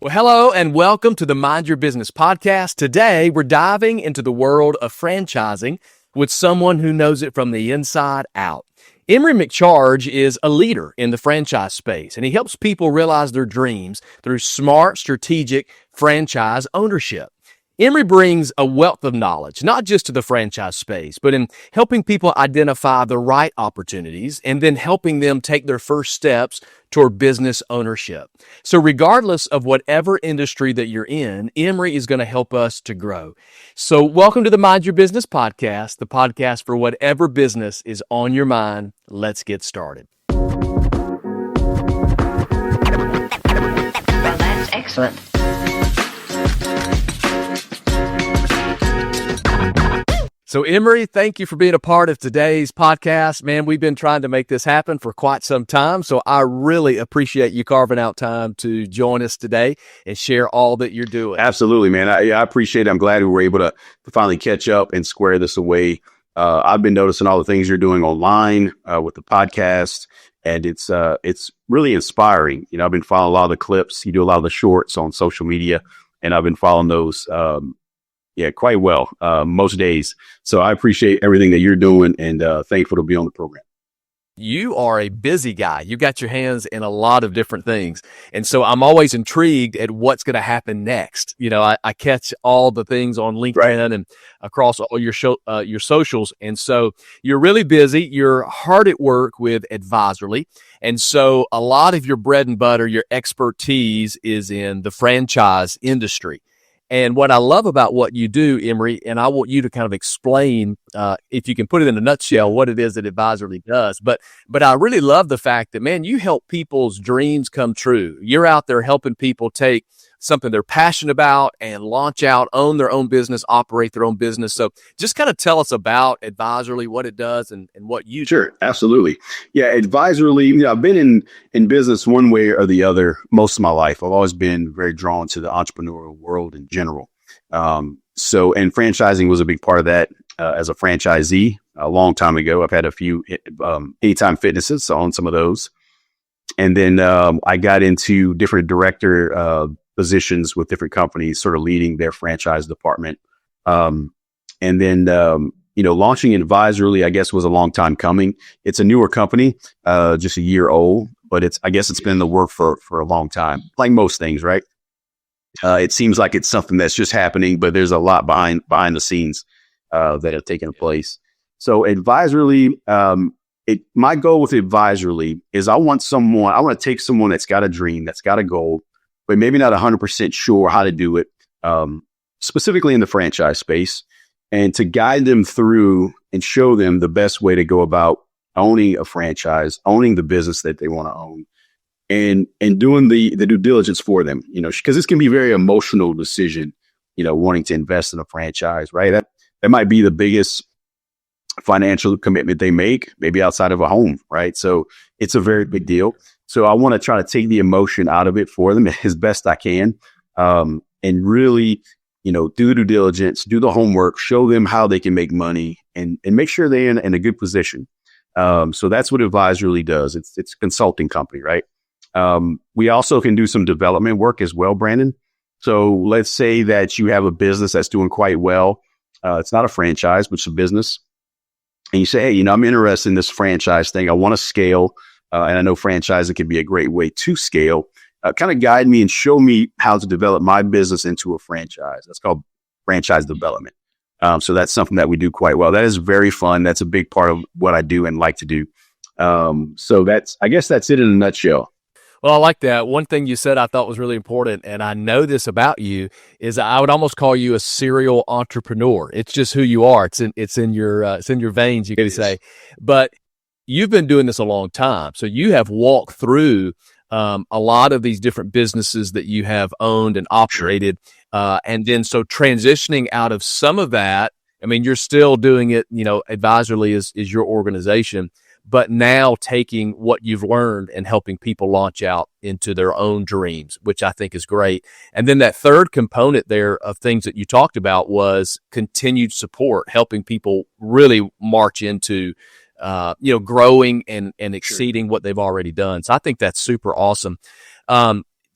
Well, hello and welcome to the Mind Your Business podcast. Today, we're diving into the world of franchising with someone who knows it from the inside out. Emory McChargue is a leader in the franchise space, and he helps people realize their dreams through smart, strategic franchise ownership. Emory brings a wealth of knowledge, not just to the franchise space, but in helping people identify the right opportunities and then helping them take their first steps toward business ownership. So regardless of whatever industry that you're in, Emory is going to help us to grow. So welcome to the Mind Your Business podcast, the podcast for whatever business is on your mind. Let's get started. Well, that's excellent. So Emory, thank you for being a part of today's podcast. Man, we've been trying to make this happen for quite some time, so I really appreciate you carving out time to join us today and share all that you're doing. Absolutely, man. I appreciate it. I'm glad we were able to finally catch up and square this away. I've been noticing all the things you're doing online with the podcast, and it's really inspiring. You know, I've been following a lot of the clips. You do a lot of the shorts on social media, and I've been following those quite well most days. So I appreciate everything that you're doing and thankful to be on the program. You are a busy guy. You got your hands in a lot of different things. And so I'm always intrigued at what's going to happen next. You know, I catch all the things on LinkedIn and across all your socials. And so you're really busy. You're hard at work with Advisory. And so a lot of your bread and butter, your expertise is in the franchise industry. And what I love about what you do, Emory, and I want you to kind of explain, if you can put it in a nutshell, what it is that Advisory does. But I really love the fact that, man, you help people's dreams come true. You're out there helping people take something they're passionate about and launch out, own their own business, operate their own business. So just kind of tell us about Advisory, what it does and what you do. Sure, absolutely. Yeah, Advisory, I've been in business one way or the other most of my life. I've always been very drawn to the entrepreneurial world in general. And franchising was a big part of that as a franchisee a long time ago. I've had a few Anytime Fitnesses on some of those. And then I got into different director positions with different companies, sort of leading their franchise department. Launching Advisory, I guess, was a long time coming. It's a newer company, just a year old, but it's been in the work for a long time, like most things, right? It seems like it's something that's just happening, but there's a lot behind the scenes that have taken place. So Advisory, my goal with Advisory is I want to take someone that's got a dream, that's got a goal, but maybe not 100% sure how to do it, specifically in the franchise space, and to guide them through and show them the best way to go about owning a franchise, owning the business that they want to own, and doing the due diligence for them, because this can be a very emotional decision, wanting to invest in a franchise, right? That might be the biggest financial commitment they make, maybe outside of a home, right? So it's a very big deal. So I want to try to take the emotion out of it for them as best I can, and really, do due diligence, do the homework, show them how they can make money, and make sure they're in a good position. So that's what Advisory does. It's a consulting company, right? We also can do some development work as well, Brandon. So let's say that you have a business that's doing quite well. It's not a franchise, but it's a business. And you say, hey, I'm interested in this franchise thing. I want to scale. And I know franchising can be a great way to scale. Kind of guide me and show me how to develop my business into a franchise. That's called franchise development. So that's something that we do quite well. That is very fun. That's a big part of what I do and like to do. So I guess that's it in a nutshell. Well, I like that. One thing you said I thought was really important, and I know this about you, is I would almost call you a serial entrepreneur. It's just who you are. It's in your veins, you could say. But you've been doing this a long time, so you have walked through a lot of these different businesses that you have owned and operated, and then so transitioning out of some of that. I mean, you're still doing it. Advisory is your organization. But now taking what you've learned and helping people launch out into their own dreams, which I think is great. And then that third component there of things that you talked about was continued support, helping people really march into, growing and exceeding what they've already done. So I think that's super awesome.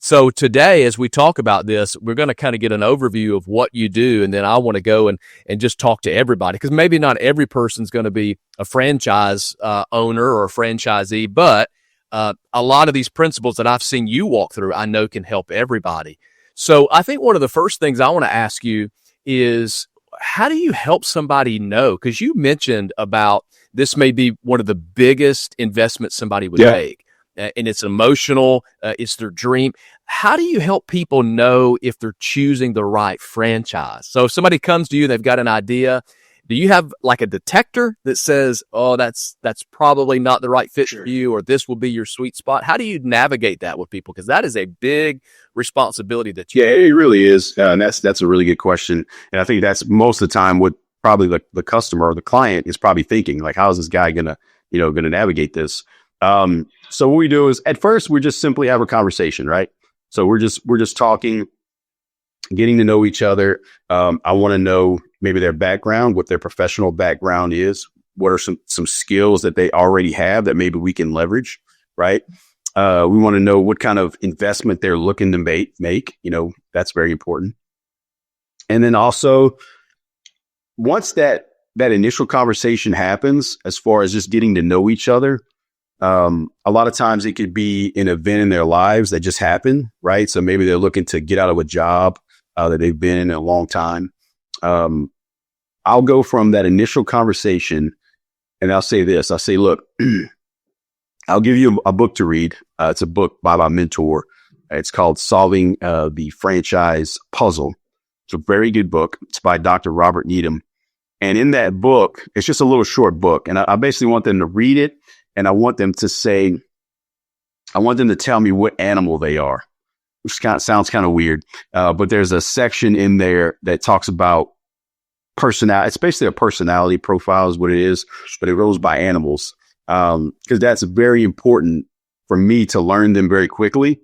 So today, as we talk about this, we're going to kind of get an overview of what you do. And then I want to go and just talk to everybody, because maybe not every person's going to be a franchise owner or a franchisee, but a lot of these principles that I've seen you walk through, I know can help everybody. So I think one of the first things I want to ask you is, how do you help somebody know? Because you mentioned about this may be one of the biggest investments somebody would make. And it's emotional, it's their dream. How do you help people know if they're choosing the right franchise? So if somebody comes to you, they've got an idea. Do you have like a detector that says, oh, that's probably not the right fit for you, or this will be your sweet spot? How do you navigate that with people? Because that is a big responsibility that you Yeah, it really is. And that's a really good question. And I think that's most of the time what probably the customer or the client is probably thinking, like, how is this guy gonna navigate this? So what we do is, at first, we just simply have a conversation, right? So we're just talking, getting to know each other. I want to know maybe their background, what their professional background is. What are some skills that they already have that maybe we can leverage, right? We want to know what kind of investment they're looking to make. That's very important. And then also, once that initial conversation happens, as far as just getting to know each other, a lot of times it could be an event in their lives that just happened, right? So maybe they're looking to get out of a job that they've been in a long time. I'll go from that initial conversation and I'll say this. I'll say, look, I'll give you a book to read. It's a book by my mentor. It's called Solving the Franchise Puzzle. It's a very good book. It's by Dr. Robert Needham. And in that book, it's just a little short book. And I basically want them to read it. And I want them to tell me what animal they are, which sounds kind of weird. But there's a section in there that talks about personality. It's basically a personality profile is what it is, but it goes by animals. Because that's very important for me to learn them very quickly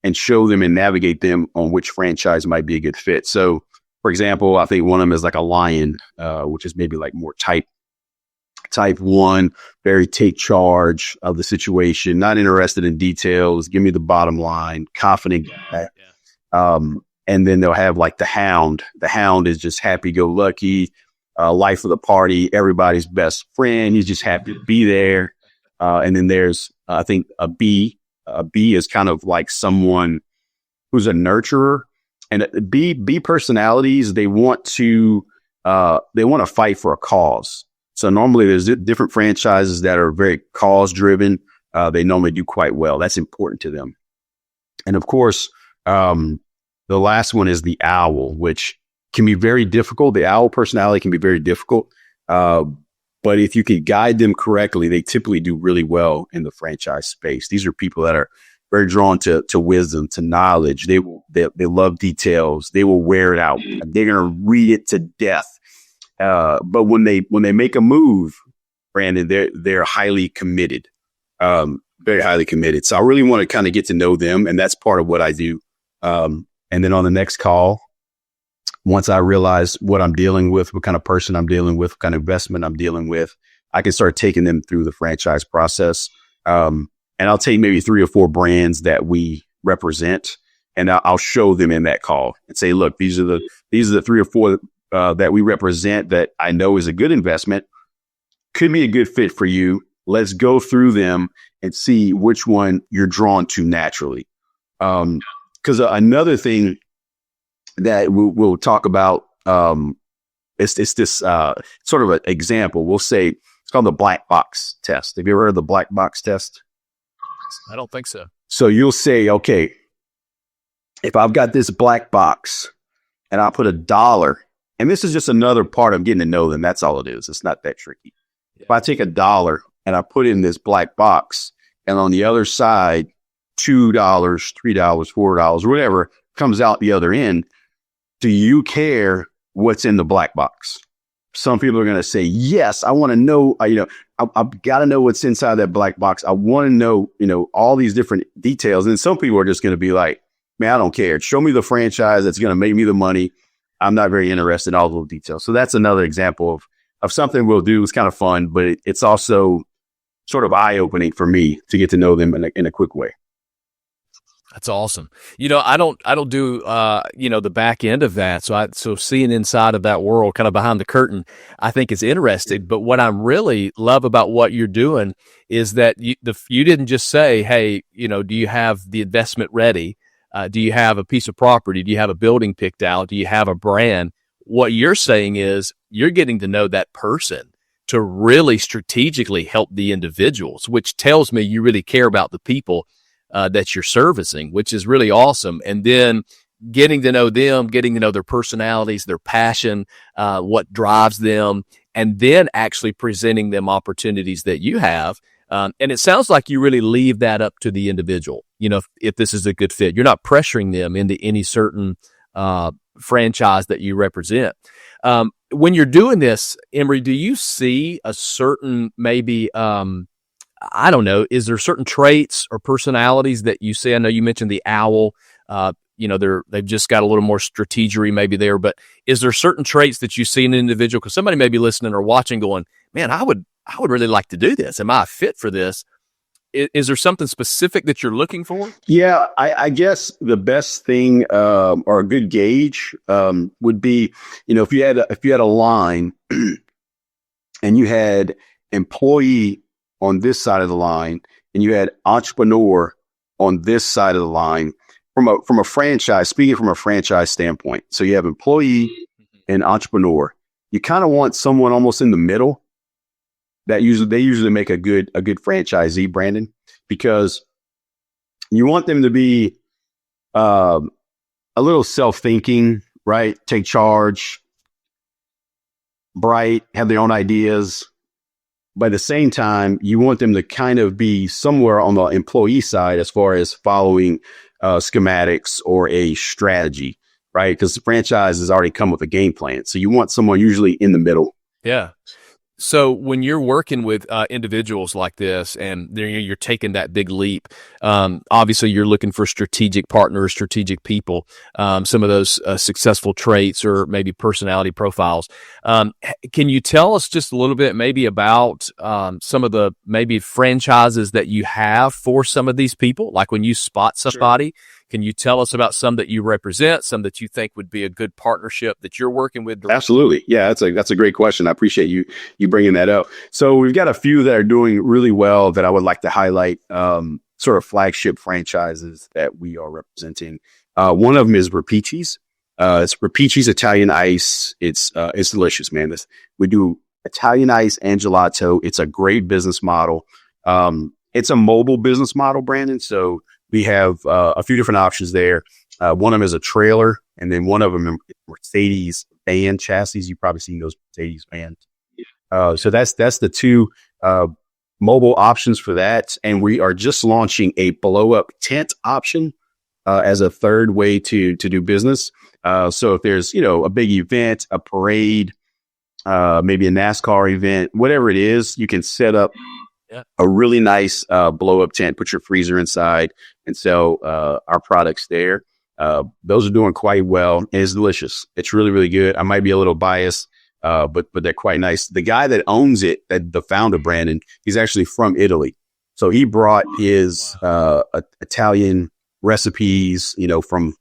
and show them and navigate them on which franchise might be a good fit. So, for example, I think one of them is like a lion, which is maybe like more type 1, very take charge of the situation, not interested in details, give me the bottom line, confident guy. And then they'll have like the hound. The hound is just happy-go-lucky, life of the party, everybody's best friend. He's just happy to be there. And then there's, I think, a bee. A bee is kind of like someone who's a nurturer. And bee personalities, they want to fight for a cause. So normally there's different franchises that are very cause driven. They normally do quite well. That's important to them. And of course, the last one is the owl, which can be very difficult. The owl personality can be very difficult. But if you can guide them correctly, they typically do really well in the franchise space. These are people that are very drawn to wisdom, to knowledge. They love details. They will wear it out. They're going to read it to death. But when they make a move, Brandon, they're highly committed, very highly committed. So I really want to kind of get to know them, and that's part of what I do. And then on the next call, once I realize what I'm dealing with, what kind of person I'm dealing with, what kind of investment I'm dealing with, I can start taking them through the franchise process. And I'll take maybe 3 or 4 brands that we represent, and I'll show them in that call and say, look, these are the 3 or 4 that we represent that I know is a good investment, could be a good fit for you. Let's go through them and see which one you're drawn to naturally. Because another thing that we'll talk about, it's this sort of an example. We'll say it's called the black box test. Have you ever heard of the black box test? I don't think so. So you'll say, okay, if I've got this black box and I put $1, and this is just another part of getting to know them. That's all it is. It's not that tricky. Yeah. If I take $1 and I put it in this black box, and on the other side, $2, $3, $4, whatever comes out the other end, do you care what's in the black box? Some people are going to say, yes, I want to know, I've got to know what's inside that black box. I want to know, all these different details. And some people are just going to be like, man, I don't care. Show me the franchise that's going to make me the money. I'm not very interested in all those details. So that's another example of something we'll do. It's kind of fun, but it's also sort of eye-opening for me to get to know them in a quick way. That's awesome. I don't do, the back end of that. So seeing inside of that world, kind of behind the curtain, I think is interesting. But what I really love about what you're doing is that you didn't just say, hey, do you have the investment ready? Do you have a piece of property? Do you have a building picked out? Do you have a brand? What you're saying is you're getting to know that person to really strategically help the individuals, which tells me you really care about the people that you're servicing, which is really awesome. And then getting to know them, getting to know their personalities, their passion, what drives them, and then actually presenting them opportunities that you have. And it sounds like you really leave that up to the individual. If this is a good fit, you're not pressuring them into any certain franchise that you represent. When you're doing this, Emory, do you see a certain maybe I don't know, is there certain traits or personalities that you see? I know you mentioned the owl, they've just got a little more strategery maybe there, but is there certain traits that you see in an individual? Because somebody may be listening or watching going, man, I would really like to do this. Am I a fit for this? Is there something specific that you're looking for? Yeah, I guess the best thing or a good gauge would be, if you had a line and you had employee on this side of the line and you had entrepreneur on this side of the line from a franchise, speaking from a franchise standpoint. So you have employee and entrepreneur. You kind of want someone almost in the middle. They usually make a good franchisee, Brandon, because you want them to be a little self-thinking, right? Take charge, bright, have their own ideas. But at the same time, you want them to kind of be somewhere on the employee side as far as following schematics or a strategy, right? Because the franchise has already come with a game plan. So you want someone usually in the middle. Yeah. So when you're working with individuals like this and you're taking that big leap, obviously you're looking for strategic partners, strategic people, some of those successful traits or maybe personality profiles. Can you tell us just a little bit maybe about some of the maybe franchises that you have for some of these people? Like when you spot somebody, Sure. Can you tell us about some that you represent, some that you think would be a good partnership that you're working with? Absolutely. Yeah, that's a great question. I appreciate you bringing that up. So we've got a few that are doing really well that I would like to highlight, sort of flagship franchises that we are representing. One of them is Rapici's. It's Rapici's Italian Ice. It's delicious, man. We do Italian Ice and gelato. It's a great business model. It's a mobile business model, Brandon. So we have a few different options there. One of them is a trailer, and then one of them is Mercedes van chassis. You've probably seen those Mercedes vans. So that's the two mobile options for that. And we are just launching a blow up tent option as a third way to do business. So if there's, a big event, a parade, maybe a NASCAR event, whatever it is, you can set up a really nice blow up tent, put your freezer inside and sell our products there. Those are doing quite well. And it's delicious. It's really, really good. I might be a little biased, but they're quite nice. The guy that owns it, the founder, Brandon, he's actually from Italy. So he brought his Italian recipes, from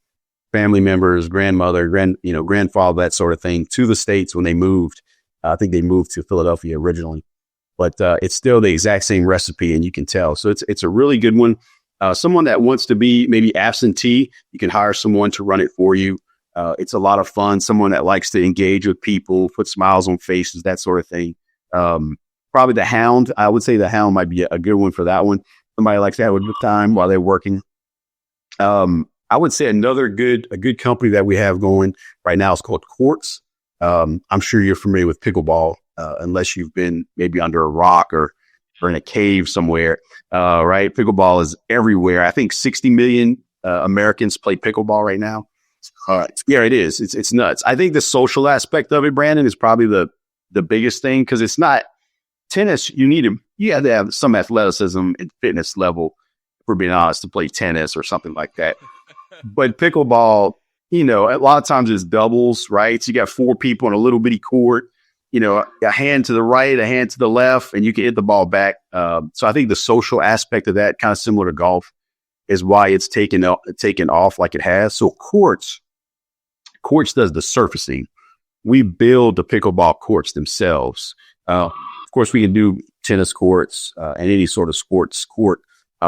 family members, grandmother, grandfather, that sort of thing, to the States when they moved. I think they moved to Philadelphia originally, but it's still the exact same recipe, and you can tell. So it's a really good one. Someone that wants to be maybe absentee, you can hire someone to run it for you. It's a lot of fun. Someone that likes to engage with people, put smiles on faces, that sort of thing. Probably the Hound. I would say the Hound might be a good one for that one. Somebody likes to have a good time while they're working. I would say a good company that we have going right now is called Quartz. I'm sure you're familiar with pickleball, unless you've been maybe under a rock or in a cave somewhere. Right. Pickleball is everywhere. I think 60 million Americans play pickleball right now. Yeah, it is. It's nuts. I think the social aspect of it, Brandon, is probably the biggest thing, because it's not tennis. You have to have some athleticism and fitness level, if we're being honest, to play tennis or something like that. But pickleball, a lot of times it's doubles, right? So you got 4 people in a little bitty court, a hand to the right, a hand to the left, and you can hit the ball back. So I think the social aspect of that, kind of similar to golf, is why it's taken off like it has. So Courts does the surfacing. We build the pickleball courts themselves. Of course, we can do tennis courts and any sort of sports court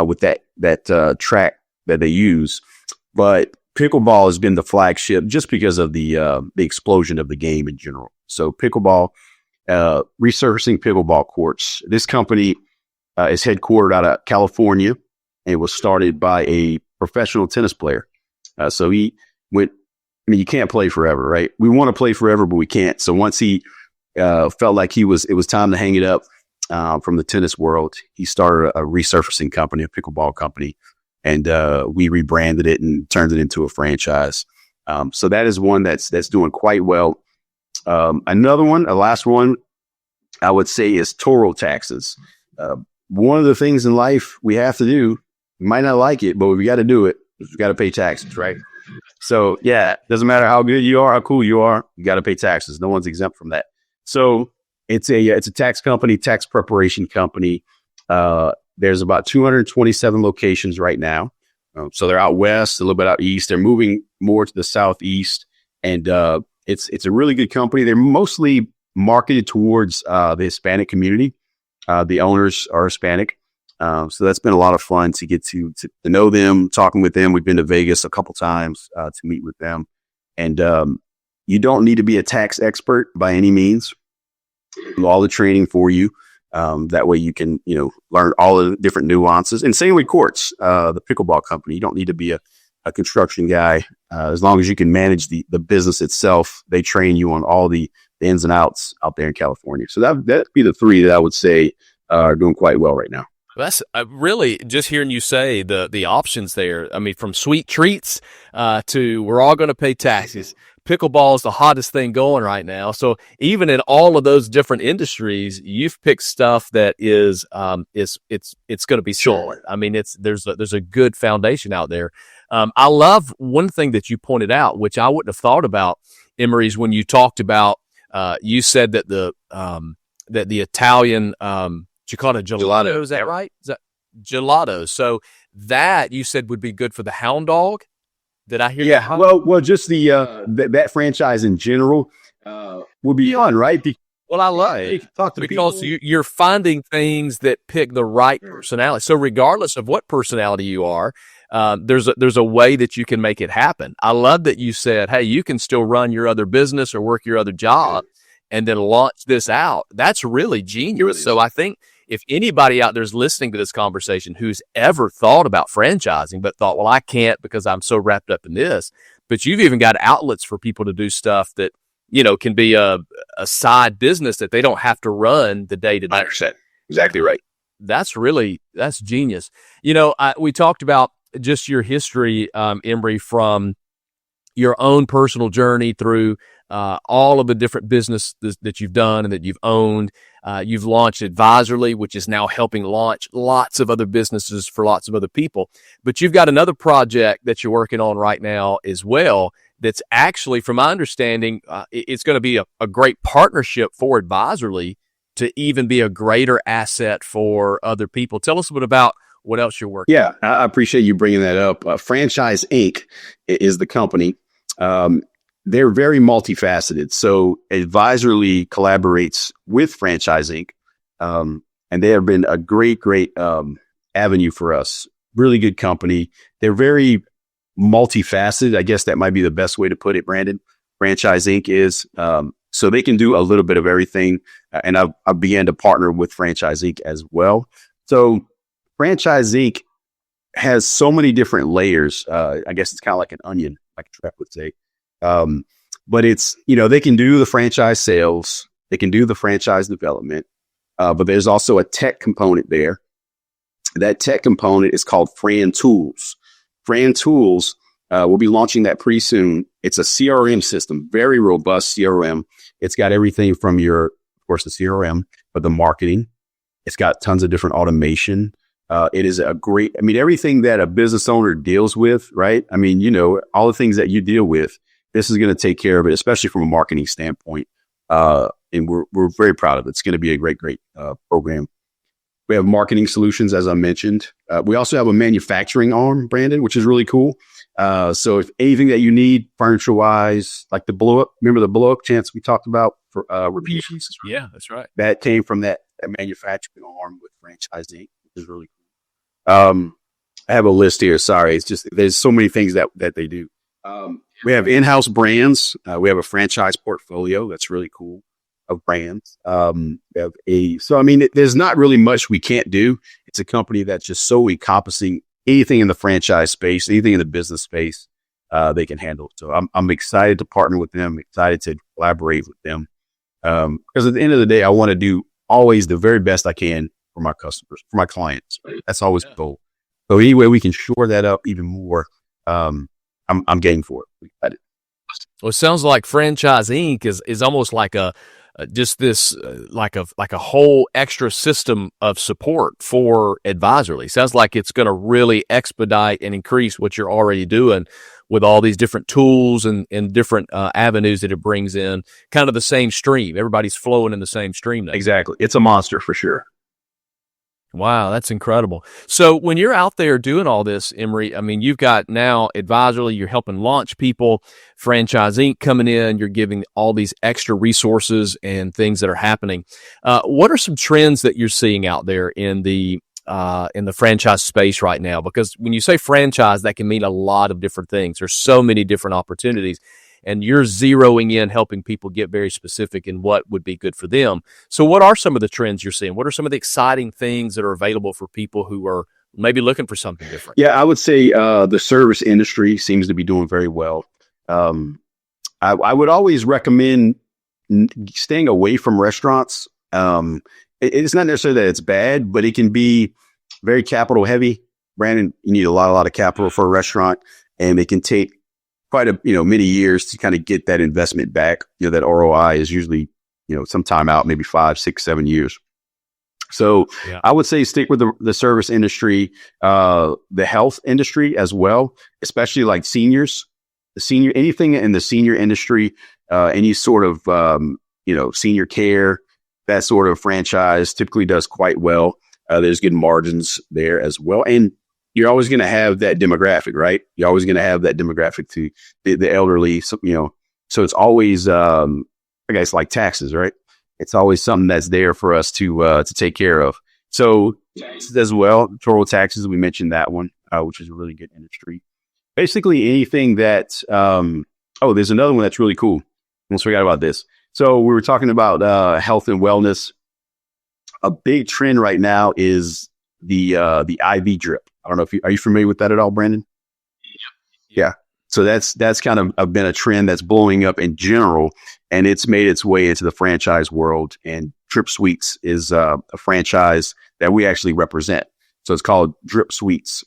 with that track that they use. But pickleball has been the flagship just because of the explosion of the game in general. So pickleball, resurfacing pickleball courts. This company is headquartered out of California. It was started by a professional tennis player. So he went, I mean, you can't play forever, right? We want to play forever, but we can't. So once he felt like it was time to hang it up from the tennis world, he started a resurfacing company, a pickleball company, and we rebranded it and turned it into a franchise. So that is one that's doing quite well. Another one, a last one, I would say is Toro taxes. One of the things in life we have to do, we might not like it, but we got to do it. We got to pay taxes, right? So yeah, doesn't matter how good you are, how cool you are, you got to pay taxes. No one's exempt from that. So it's a tax company, tax preparation company. There's about 227 locations right now. So they're out west, a little bit out east. They're moving more to the southeast, and it's a really good company. They're mostly marketed towards the Hispanic community. The owners are Hispanic. So that's been a lot of fun to get to know them, talking with them. We've been to Vegas a couple times to meet with them. And you don't need to be a tax expert by any means. Do all the training for you. That way you can, learn all the different nuances. And same with Courts, the pickleball company. You don't need to be a construction guy. As long as you can manage the business itself, they train you on all the ins and outs out there in California. So that'd be the three that I would say are doing quite well right now. That's really just hearing you say the options there. I mean, from sweet treats to we're all going to pay taxes. Pickleball is the hottest thing going right now. So even in all of those different industries, you've picked stuff that is it's going to be solid. I mean, there's a good foundation out there. I love one thing that you pointed out, which I wouldn't have thought about, Emory, is when you talked about you said that the Italian you call it gelato. Is that right? Is that gelato? So that you said would be good for the hound dog. Did I hear? Yeah. Well, just the that franchise in general would be fun, right? Well, I love it because you're finding things that pick the right personality. So regardless of what personality you are, there's a way that you can make it happen. I love that you said, hey, you can still run your other business or work your other job and then launch this out. That's really genius. Really. So I think if anybody out there is listening to this conversation who's ever thought about franchising, but thought, well, I can't because I'm so wrapped up in this, but you've even got outlets for people to do stuff that, can be a side business that they don't have to run the day to day. 100%. Exactly right. That's genius. We talked about just your history, Emory, from your own personal journey through all of the different businesses that you've done and that you've owned. You've launched Advisorly, which is now helping launch lots of other businesses for lots of other people. But you've got another project that you're working on right now as well that's actually, from my understanding, it's going to be a great partnership for Advisorly to even be a greater asset for other people. Tell us a bit about what else you're working on. Yeah, I appreciate you bringing that up. Franchise Inc. is the company. They're very multifaceted. So Advisorly collaborates with Franchise Inc. And they have been a great avenue for us. Really good company. They're very multifaceted. I guess that might be the best way to put it, Brandon. Franchise Inc. is, so they can do a little bit of everything. And I began to partner with Franchise Inc. as well. So Franchise Inc. has so many different layers. I guess it's kind of like an onion, like Trepp would say. But it's, they can do the franchise sales, they can do the franchise development, but there's also a tech component there. That tech component is called Fran Tools. Fran Tools, we'll be launching that pretty soon. It's a CRM system, very robust CRM. It's got everything from of course, the CRM, but the marketing. It's got tons of different automation. It is everything that a business owner deals with, right? I mean, all the things that you deal with, this is going to take care of it, especially from a marketing standpoint. And we're very proud of it. It's going to be a great program. We have marketing solutions, as I mentioned. We also have a manufacturing arm, Brandon, which is really cool. So if anything that you need furniture wise, like the blow up, remember the blow up chance we talked about for repeat pieces? Yeah, that's right. That came from that manufacturing arm with Franchise Inc., which is really cool. I have a list here. Sorry. It's just, there's so many things that they do. We have in-house brands. We have a franchise portfolio. That's really cool of brands. We have there's not really much we can't do. It's a company that's just so encompassing anything in the franchise space, anything in the business space, they can handle. So I'm excited to partner with them, excited to collaborate with them. Because at the end of the day, I want to do always the very best I can for my customers, for my clients. Right? That's always the goal. So any way we can shore that up even more, I'm game for it. Well, it sounds like Franchise Inc. is almost like like a whole extra system of support for Advisory. Sounds like it's going to really expedite and increase what you're already doing with all these different tools and different avenues that it brings in. Kind of the same stream. Everybody's flowing in the same stream now. Exactly. It's a monster for sure. Wow, that's incredible. So when you're out there doing all this, Emory, I mean, you've got now Advisory, you're helping launch people, Franchise Inc. coming in, you're giving all these extra resources and things that are happening. What are some trends that you're seeing out there in the franchise space right now? Because when you say franchise, that can mean a lot of different things. There's so many different opportunities. And you're zeroing in, helping people get very specific in what would be good for them. So what are some of the trends you're seeing? What are some of the exciting things that are available for people who are maybe looking for something different? Yeah, I would say the service industry seems to be doing very well. I would always recommend staying away from restaurants. It's not necessarily that it's bad, but it can be very capital heavy. Brandon, you need a lot of capital for a restaurant, and it can take quite many years to kind of get that investment back. That ROI is usually, some time out, maybe 5, 6, 7 years. So yeah. I would say stick with the service industry, the health industry as well, especially like seniors, anything in the senior industry, any sort of, senior care, that sort of franchise typically does quite well. There's good margins there as well. And you're always going to have that demographic, right? You're always going to have that demographic to the elderly. So, so it's always, I guess, like taxes, right? It's always something that's there for us to take care of. So as well, total taxes, we mentioned that one, which is a really good industry. Basically anything that, there's another one that's really cool. Almost forgot about this. So we were talking about health and wellness. A big trend right now is the IV drip. I don't know are you familiar with that at all, Brandon? Yeah. So that's kind of been a trend that's blowing up in general, and it's made its way into the franchise world. And Drip Suites is a franchise that we actually represent. So it's called Drip Suites.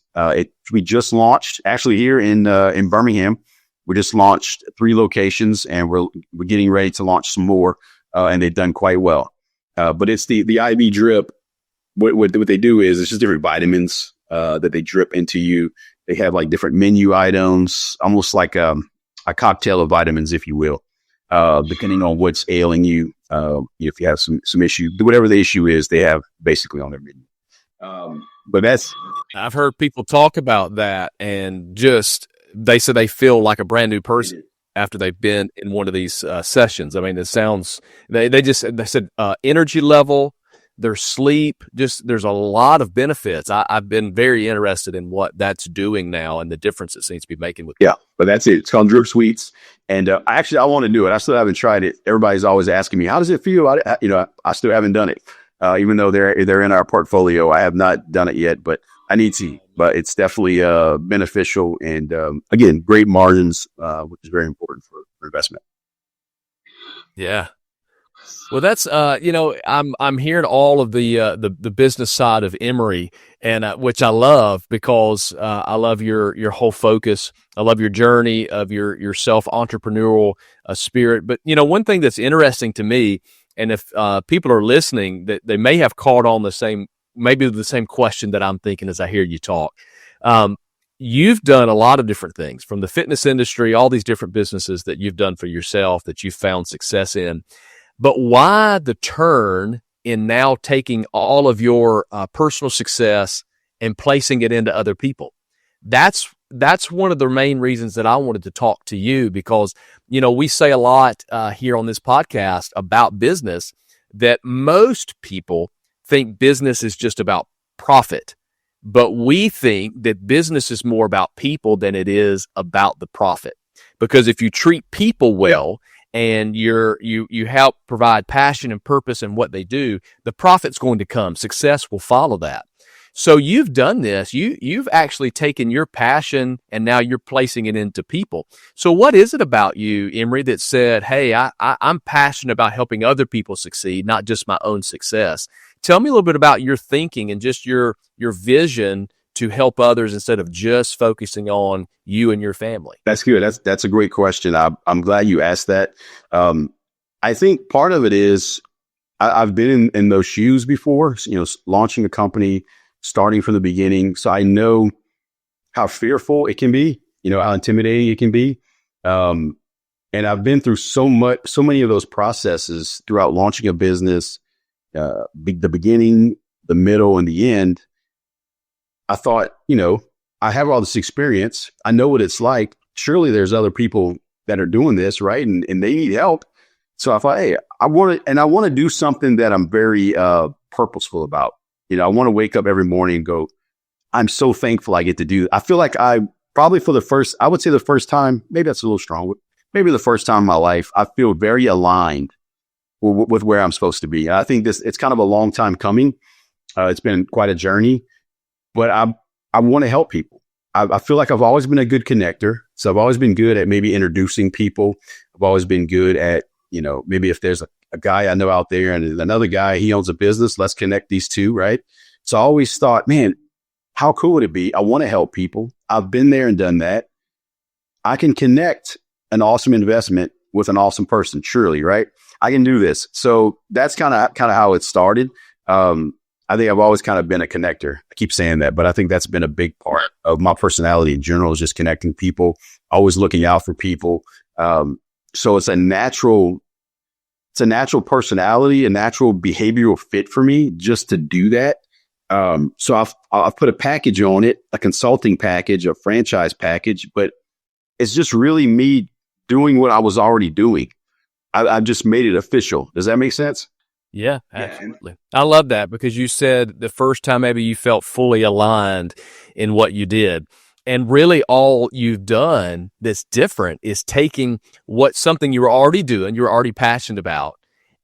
We just launched actually here in Birmingham. We just launched 3 locations, and we're getting ready to launch some more, and they've done quite well. But it's the IV drip. What they do is it's just different vitamins that they drip into you. They have like different menu items, almost like a cocktail of vitamins, if you will, depending on what's ailing you. If you have some issue, whatever the issue is, they have basically on their menu. But I've heard people talk about that, and they say they feel like a brand new person after they've been in one of these sessions. I mean, it sounds, they said energy level, their sleep, there's a lot of benefits. I've been very interested in what that's doing now and the difference it seems to be making with. Yeah, but that's it. It's called Drip Suites. And I want to do it. I still haven't tried it. Everybody's always asking me, how does it feel? I still haven't done it. Even though they're in our portfolio, I have not done it yet, but I need to. But it's definitely beneficial, and again, great margins, which is very important for investment. Yeah. Well, that's I'm hearing all of the business side of Emory, and which I love because I love your whole focus. I love your journey of your self entrepreneurial spirit. But one thing that's interesting to me, and if people are listening, that they may have caught on the same question that I'm thinking as I hear you talk. You've done a lot of different things from the fitness industry, all these different businesses that you've done for yourself that you've found success in. But why the turn in now taking all of your personal success and placing it into other people. That's one of the main reasons that I wanted to talk to you, because, we say a lot here on this podcast about business, that most people think business is just about profit. But we think that business is more about people than it is about the profit. Because if you treat people well and you help provide passion and purpose in what they do, the profit's going to come. Success will follow that. So you've done this. You've actually taken your passion and now you're placing it into people. So what is it about you, Emory, that said, hey, I'm passionate about helping other people succeed, not just my own success? Tell me a little bit about your thinking and just your vision to help others instead of just focusing on you and your family. That's good. That's a great question. I'm glad you asked that. I think part of it is I've been in those shoes before, launching a company, starting from the beginning. So I know how fearful it can be, how intimidating it can be. And I've been through so many of those processes throughout launching a business, the beginning, the middle, and the end. I thought, I have all this experience. I know what it's like. Surely there's other people that are doing this, right? And they need help. So I thought, hey, I want to do something that I'm very purposeful about. I want to wake up every morning and go, I'm so thankful I get to do. I feel like I would say the first time, maybe that's a little strong, maybe the first time in my life, I feel very aligned with where I'm supposed to be. I think it's kind of a long time coming. It's been quite a journey, but I want to help people. I feel like I've always been a good connector. So I've always been good at maybe introducing people. I've always been good at, maybe if there's a guy I know out there and another guy, he owns a business, let's connect these two, right? So I always thought, man, how cool would it be? I want to help people. I've been there and done that. I can connect an awesome investment with an awesome person, surely, right? I can do this. So that's kind of how it started. I think I've always kind of been a connector. I keep saying that, but I think that's been a big part of my personality in general, is just connecting people, always looking out for people. So it's a natural personality, a natural behavioral fit for me just to do that. So I've put a package on it, a consulting package, a franchise package, but it's just really me doing what I was already doing. I've just made it official. Does that make sense? Yeah, absolutely. I love that, because you said the first time maybe you felt fully aligned in what you did. And really all you've done that's different is taking something you were already doing, you're already passionate about,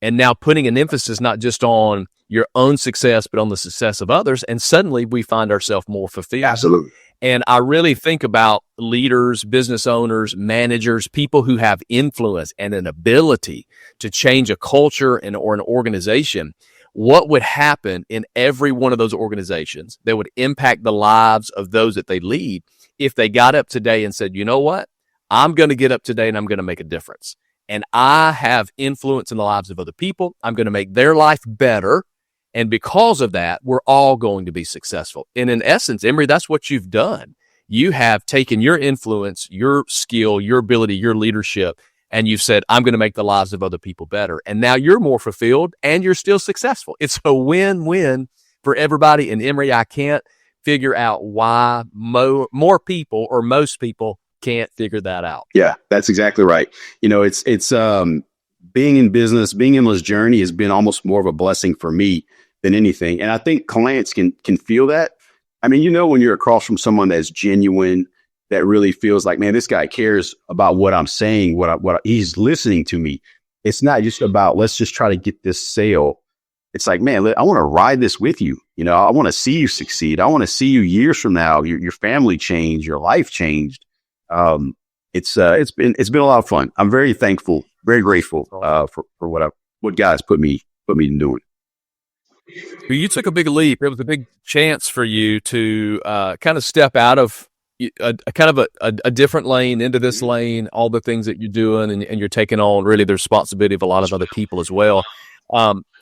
and now putting an emphasis not just on your own success, but on the success of others. And suddenly we find ourselves more fulfilled. Absolutely. And I really think about leaders, business owners, managers, people who have influence and an ability to change a culture or an organization. What would happen in every one of those organizations that would impact the lives of those that they lead if they got up today and said, you know what, I'm going to get up today and I'm going to make a difference. And I have influence in the lives of other people. I'm going to make their life better. And because of that, we're all going to be successful. And in essence, Emory, that's what you've done. You have taken your influence, your skill, your ability, your leadership, and you've said, I'm going to make the lives of other people better. And now you're more fulfilled and you're still successful. It's a win-win for everybody. And Emory, I can't figure out why more people or most people can't figure that out. Yeah, that's exactly right. It's being in business, being in this journey has been almost more of a blessing for me than anything. And I think clients can feel that. I mean, when you're across from someone that's genuine, that really feels like, man, this guy cares about what I'm saying, what he's listening to me. It's not just about, let's just try to get this sale. It's like, man, I want to ride this with you. I want to see you succeed. I want to see you years from now, your family change, your life changed. It's been a lot of fun. I'm very thankful, very grateful for what God's put me in doing. You took a big leap. It was a big chance for you to kind of step out of a different lane into this lane, all the things that you're doing, and you're taking on really the responsibility of a lot of other people as well.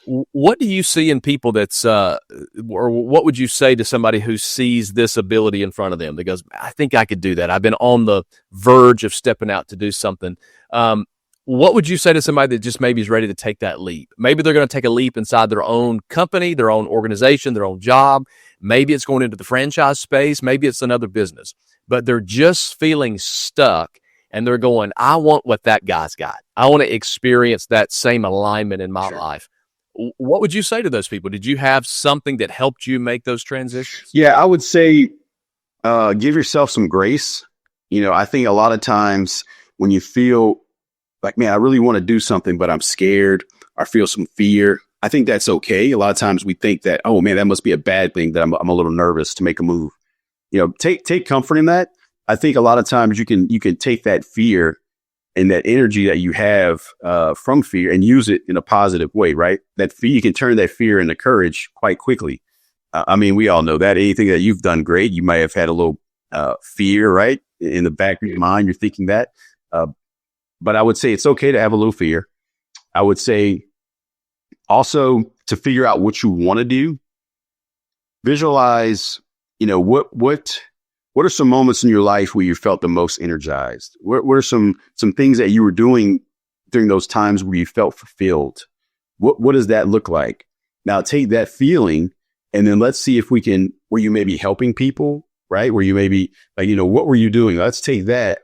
What do you see in people or what would you say to somebody who sees this ability in front of them that goes, I think I could do that. I've been on the verge of stepping out to do something. What would you say to somebody that just maybe is ready to take that leap? Maybe they're going to take a leap inside their own company, their own organization, their own job. Maybe it's going into the franchise space. Maybe it's another business, but they're just feeling stuck and they're going, I want what that guy's got. I want to experience that same alignment in my life. What would you say to those people? Did you have something that helped you make those transitions? Yeah, I would say give yourself some grace. I think a lot of times when you feel like, man, I really want to do something, but I'm scared or feel some fear, I think that's okay. A lot of times we think that, oh man, that must be a bad thing, that I'm a little nervous to make a move. Take comfort in that. I think a lot of times you can take that fear and that energy that you have from fear and use it in a positive way, right? That fear, you can turn that fear into courage quite quickly. We all know that anything that you've done great, you might have had a little fear, right? In the back of your mind, you're thinking that. But I would say it's okay to have a little fear. I would say also to figure out what you want to do, visualize, what are some moments in your life where you felt the most energized? What are some things that you were doing during those times where you felt fulfilled? What does that look like? Now take that feeling and then let's see if we can, where you may be helping people, right? Where you may be like, what were you doing? Let's take that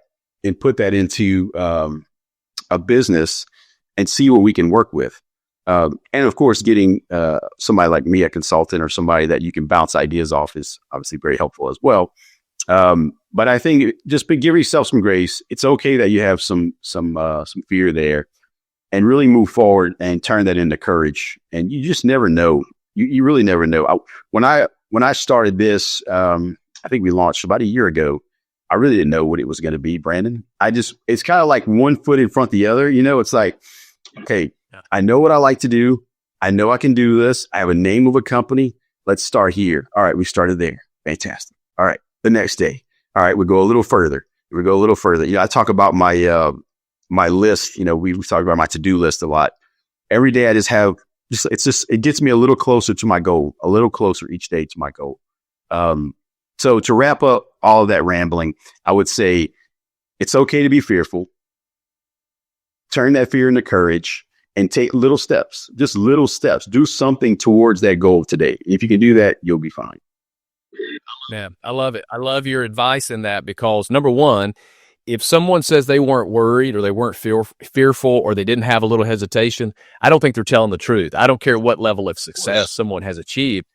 and put that into a business and see what we can work with. And of course, getting somebody like me, a consultant, or somebody that you can bounce ideas off is obviously very helpful as well. But I think just give yourself some grace. It's okay that you have some fear there, and really move forward and turn that into courage. And you just never know. You really never know. When I started this, I think we launched about a year ago. I really didn't know what it was going to be, Brandon. It's kind of like one foot in front of the other. It's like, okay, I know what I like to do. I know I can do this. I have a name of a company. Let's start here. All right. We started there. Fantastic. All right. The next day. All right. We go a little further. I talk about my list. We talk about my to-do list a lot. Every day I just have it gets me a little closer to my goal, a little closer each day to my goal. So to wrap up all of that rambling, I would say it's okay to be fearful. Turn that fear into courage and take little steps, just little steps. Do something towards that goal today. If you can do that, you'll be fine. Man, I love it. I love your advice in that because number one, if someone says they weren't worried or they weren't fearful or they didn't have a little hesitation, I don't think they're telling the truth. I don't care what level of success someone has achieved.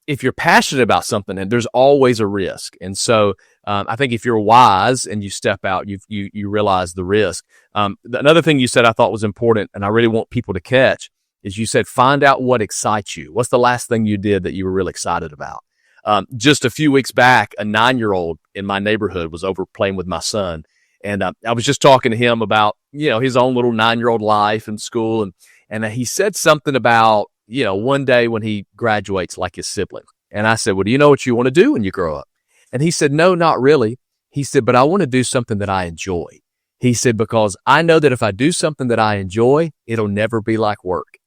If you're passionate about something, and there's always a risk. And so I think if you're wise and you step out, you realize the risk. Another thing you said I thought was important, and I really want people to catch, is you said, find out what excites you. What's the last thing you did that you were really excited about? Just a few weeks back, a 9-year-old in my neighborhood was over playing with my son. And I was just talking to him about, his own little 9-year-old life in school. And he said something about, one day when he graduates like his sibling. And I said, well, do you know what you want to do when you grow up? And he said, no, not really. He said, but I want to do something that I enjoy. He said, because I know that if I do something that I enjoy, it'll never be like work.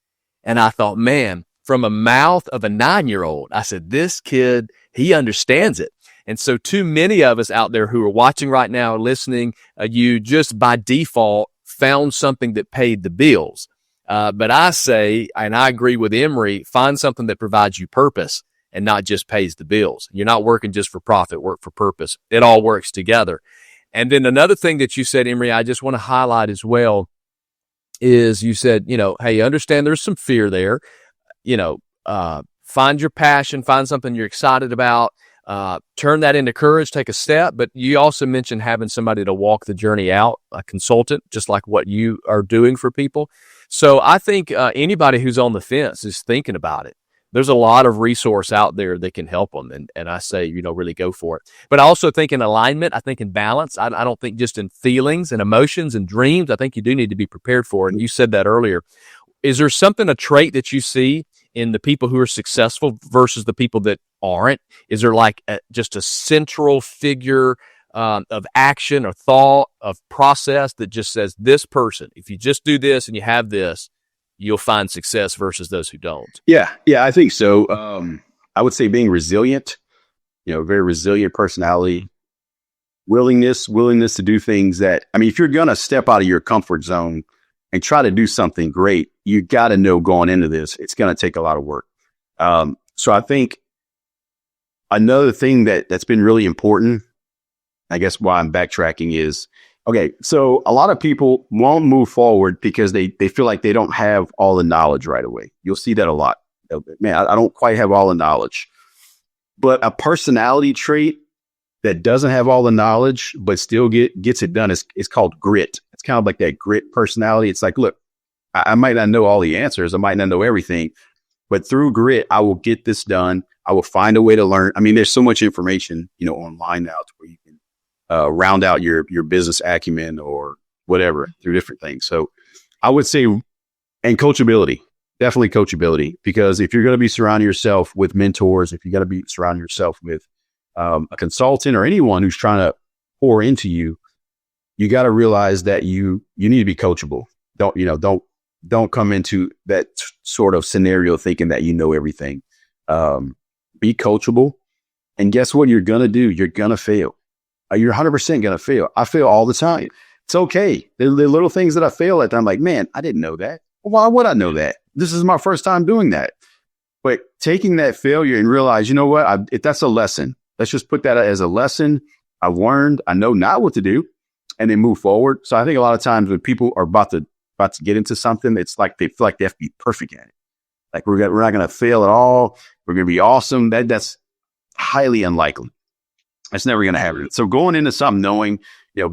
And I thought, man, from a mouth of a 9-year-old, I said, this kid, he understands it. And so too many of us out there who are watching right now, listening, you just by default found something that paid the bills. But I say, and I agree with Emory, find something that provides you purpose and not just pays the bills. You're not working just for profit, work for purpose. It all works together. And then another thing that you said, Emory, I just want to highlight as well is you said, hey, understand there's some fear there. Find your passion, find something you're excited about, turn that into courage, take a step. But you also mentioned having somebody to walk the journey out, a consultant, just like what you are doing for people. So I think anybody who's on the fence is thinking about it. There's a lot of resource out there that can help them. And I say, really go for it. But I also think in alignment, I think in balance. I don't think just in feelings and emotions and dreams. I think you do need to be prepared for it. And you said that earlier. Is there a trait that you see in the people who are successful versus the people that aren't? Is there just a central figure of action or thought of process that just says this person, if you just do this and you have this, you'll find success versus those who don't? Yeah, I think so. I would say being resilient, very resilient personality, willingness to do things that, if you're going to step out of your comfort zone, and try to do something great, you got to know going into this, it's going to take a lot of work. So I think another thing that's been really important, I guess why I'm backtracking is, okay, so a lot of people won't move forward because they feel like they don't have all the knowledge right away. You'll see that a lot. Man, I don't quite have all the knowledge. But a personality trait that doesn't have all the knowledge but still gets it done is called grit. It's kind of like that grit personality. It's like, look, I might not know all the answers. I might not know everything, but through grit, I will get this done. I will find a way to learn. I mean, there's so much information, online now to where you can round out your business acumen or whatever through different things. So I would say, and coachability, definitely coachability, because if you're going to be surrounding yourself with mentors, if you got to be surrounding yourself with a consultant or anyone who's trying to pour into you, you got to realize that you need to be coachable. Don't come into that sort of scenario thinking that you know everything. Be coachable, and guess what you're going to do? You're going to fail. You're 100% going to fail. I fail all the time. It's okay. The little things that I fail at, I'm like, man, I didn't know that. Why would I know that? This is my first time doing that. But taking that failure and realize, you know what? If that's a lesson. Let's just put that as a lesson. I've learned. I know not what to do, and then move forward. So I think a lot of times when people are about to get into something, it's like they feel like they have to be perfect at it. Like we're not going to fail at all. We're going to be awesome. That's highly unlikely. That's never going to happen. So going into something, knowing,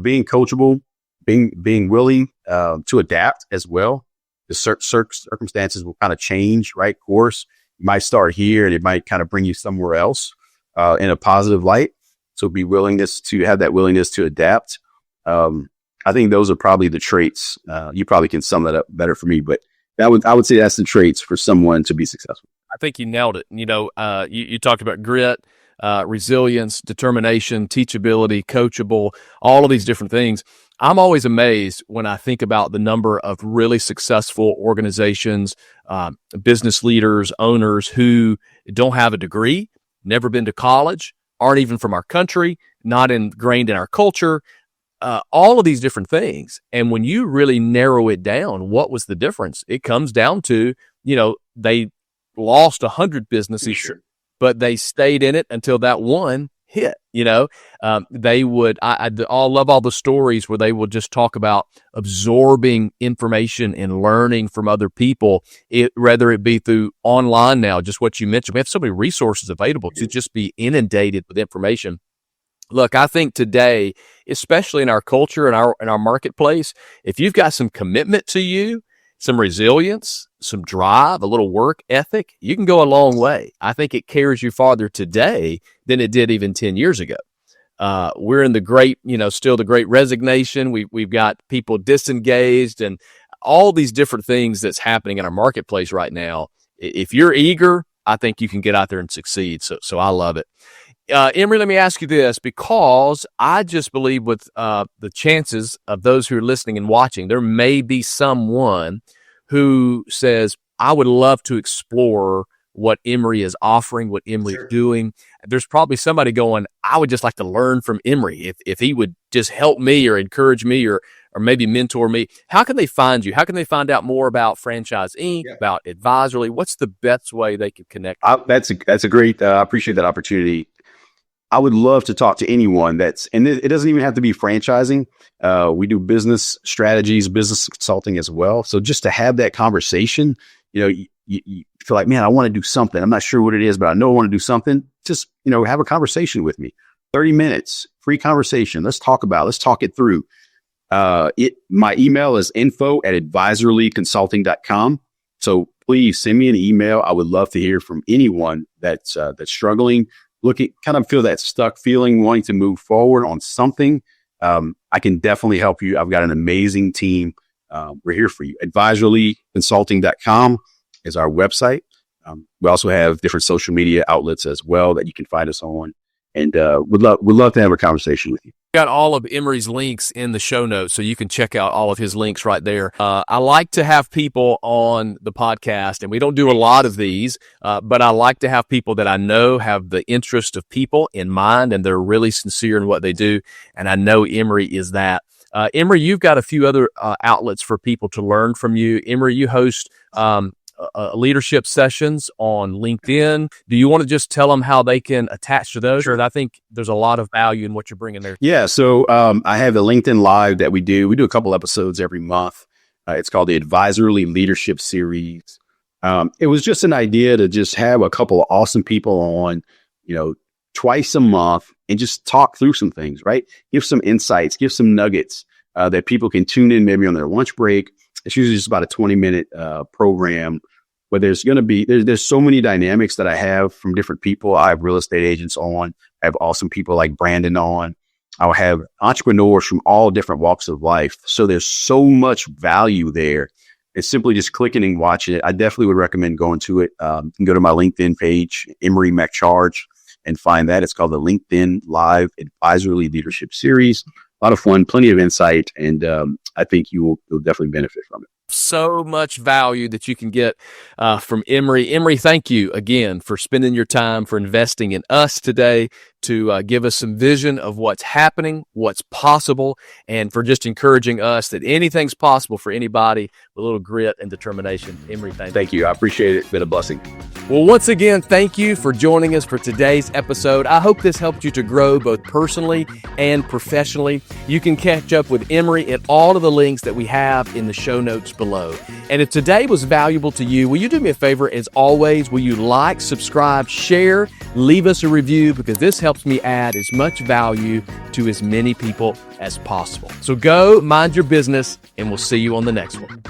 being coachable, being willing to adapt as well. The circumstances will kind of change, right? Course, you might start here and it might kind of bring you somewhere else in a positive light. So have that willingness to adapt. I think those are probably the traits. You probably can sum that up better for me, but I would say that's the traits for someone to be successful. I think you nailed it. You talked about grit, resilience, determination, teachability, coachable, all of these different things. I'm always amazed when I think about the number of really successful organizations, business leaders, owners who don't have a degree, never been to college, aren't even from our country, not ingrained in our culture, all of these different things. And when you really narrow it down, what was the difference? It comes down to, they lost 100 businesses, sure, but they stayed in it until that one hit. They would, I love all the stories where they would just talk about absorbing information and learning from other people, whether it be through online now, just what you mentioned. We have so many resources available to just be inundated with information. Look, I think today, especially in our culture and our marketplace, if you've got some commitment to you, some resilience, some drive, a little work ethic, you can go a long way. I think it carries you farther today than it did even 10 years ago. We're in the great, still the great resignation. We've got people disengaged and all these different things that's happening in our marketplace right now. If you're eager, I think you can get out there and succeed. So I love it. Emory, let me ask you this, because I just believe with the chances of those who are listening and watching, there may be someone who says, I would love to explore what Emory is offering, what Emory is doing. There's probably somebody going, I would just like to learn from Emory. If he would just help me or encourage me or maybe mentor me. How can they find you? How can they find out more about Franchise Inc., about Advisory? What's the best way they can connect? That's a great, I appreciate that opportunity. I would love to talk to anyone and it doesn't even have to be franchising. We do business strategies, business consulting as well. So just to have that conversation, you feel like, man, I want to do something. I'm not sure what it is, but I know I want to do something. Just, have a conversation with me. 30 minutes, free conversation. Let's talk it through. My email is info@advisoryconsulting.com. So please send me an email. I would love to hear from anyone that's struggling, kind of feel that stuck feeling, wanting to move forward on something. I can definitely help you. I've got an amazing team. We're here for you. Advisoryconsulting.com is our website. We also have different social media outlets as well that you can find us on. And would love to have a conversation with you. Got all of Emory's links in the show notes, so you can check out all of his links right there. I like to have people on the podcast, and we don't do a lot of these, but I like to have people that I know have the interest of people in mind, and they're really sincere in what they do. And I know Emory is that. Emory, you've got a few other outlets for people to learn from you. Emory, you host leadership sessions on LinkedIn. Do you want to just tell them how they can attach to those? Sure. I think there's a lot of value in what you're bringing there. Yeah. So I have the LinkedIn Live that we do. We do a couple episodes every month. It's called the Advisory Leadership Series. It was just an idea to just have a couple of awesome people on, twice a month and just talk through some things, right? Give some insights, give some nuggets that people can tune in maybe on their lunch break. It's usually just about a 20-minute program where there's going to be, there's so many dynamics that I have from different people. I have real estate agents on. I have awesome people like Brandon on. I'll have entrepreneurs from all different walks of life. So there's so much value there. It's simply just clicking and watching it. I definitely would recommend going to it. You can go to my LinkedIn page, Emory McChargue, and find that. It's called the LinkedIn Live Advisory Leadership Series. A lot of fun, plenty of insight, and I think you'll definitely benefit from it. So much value that you can get from Emory. Emory, thank you again for spending your time, for investing in us today, to give us some vision of what's happening, what's possible, and for just encouraging us that anything's possible for anybody with a little grit and determination. Emory, thank you. Thank you. I appreciate it. It's been a blessing. Well, once again, thank you for joining us for today's episode. I hope this helped you to grow both personally and professionally. You can catch up with Emory at all of the links that we have in the show notes below. And if today was valuable to you, will you do me a favor? As always, will you like, subscribe, share, leave us a review, because this helps me add as much value to as many people as possible. So go mind your business, and we'll see you on the next one.